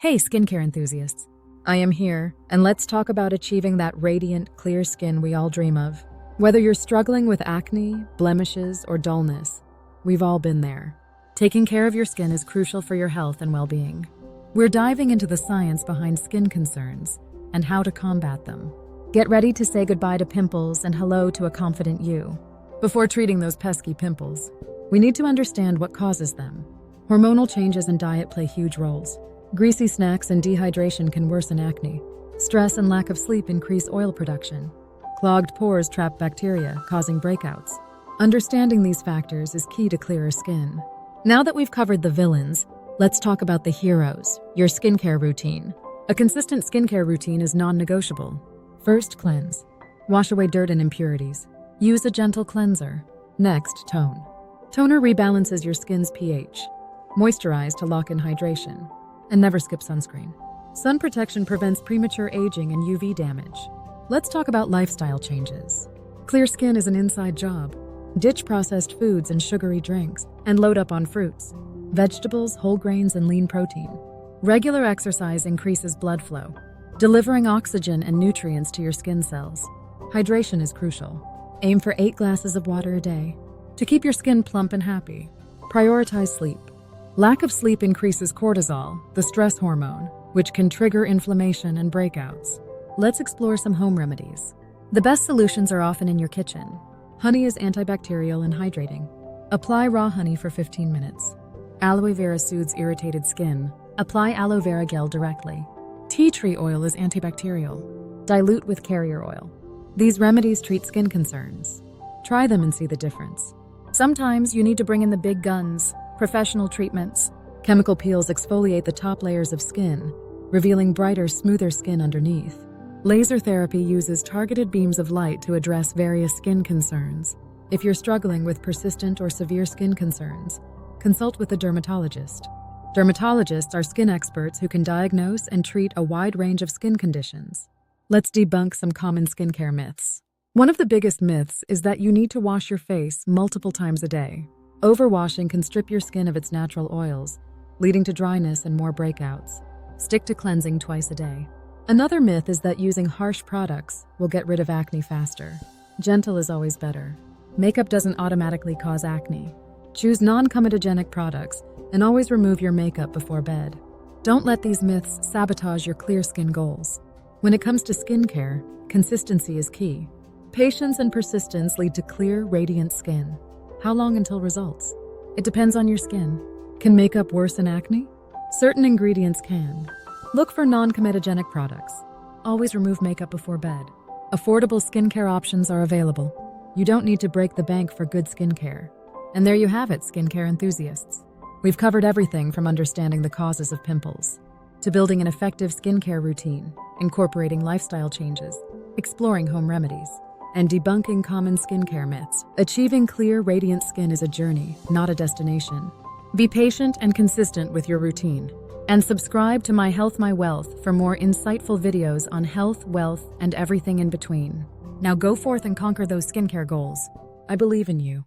Hey, skincare enthusiasts. I am here, and let's talk about achieving that radiant, clear skin we all dream of. Whether you're struggling with acne, blemishes, or dullness, we've all been there. Taking care of your skin is crucial for your health and well-being. We're diving into the science behind skin concerns and how to combat them. Get ready to say goodbye to pimples and hello to a confident you. Before treating those pesky pimples, we need to understand what causes them. Hormonal changes and diet play huge roles. Greasy snacks and dehydration can worsen acne. Stress and lack of sleep increase oil production. Clogged pores trap bacteria, causing breakouts. Understanding these factors is key to clearer skin. Now that we've covered the villains, let's talk about the heroes, your skincare routine. A consistent skincare routine is non-negotiable. First, cleanse. Wash away dirt and impurities. Use a gentle cleanser. Next, tone. Toner rebalances your skin's pH. Moisturize to lock in hydration. And never skip sunscreen. Sun protection prevents premature aging and UV damage. Let's talk about lifestyle changes. Clear skin is an inside job. Ditch processed foods and sugary drinks, and load up on fruits, vegetables, whole grains, and lean protein. Regular exercise increases blood flow, delivering oxygen and nutrients to your skin cells. Hydration is crucial. Aim for 8 glasses of water a day. To keep your skin plump and happy, prioritize sleep. Lack of sleep increases cortisol, the stress hormone, which can trigger inflammation and breakouts. Let's explore some home remedies. The best solutions are often in your kitchen. Honey is antibacterial and hydrating. Apply raw honey for 15 minutes. Aloe vera soothes irritated skin. Apply aloe vera gel directly. Tea tree oil is antibacterial. Dilute with carrier oil. These remedies treat skin concerns. Try them and see the difference. Sometimes you need to bring in the big guns. Professional treatments. Chemical peels exfoliate the top layers of skin, revealing brighter, smoother skin underneath. Laser therapy uses targeted beams of light to address various skin concerns. If you're struggling with persistent or severe skin concerns, consult with a dermatologist. Dermatologists are skin experts who can diagnose and treat a wide range of skin conditions. Let's debunk some common skincare myths. One of the biggest myths is that you need to wash your face multiple times a day. Overwashing can strip your skin of its natural oils, leading to dryness and more breakouts. Stick to cleansing twice a day. Another myth is that using harsh products will get rid of acne faster. Gentle is always better. Makeup doesn't automatically cause acne. Choose non-comedogenic products and always remove your makeup before bed. Don't let these myths sabotage your clear skin goals. When it comes to skincare, consistency is key. Patience and persistence lead to clear, radiant skin. How long until results? It depends on your skin. Can makeup worsen acne? Certain ingredients can. Look for non-comedogenic products. Always remove makeup before bed. Affordable skincare options are available. You don't need to break the bank for good skincare. And there you have it, skincare enthusiasts. We've covered everything from understanding the causes of pimples to building an effective skincare routine, incorporating lifestyle changes, exploring home remedies, and debunking common skincare myths. Achieving clear, radiant skin is a journey, not a destination. Be patient and consistent with your routine. And subscribe to My Health, My Wealth for more insightful videos on health, wealth, and everything in between. Now go forth and conquer those skincare goals. I believe in you.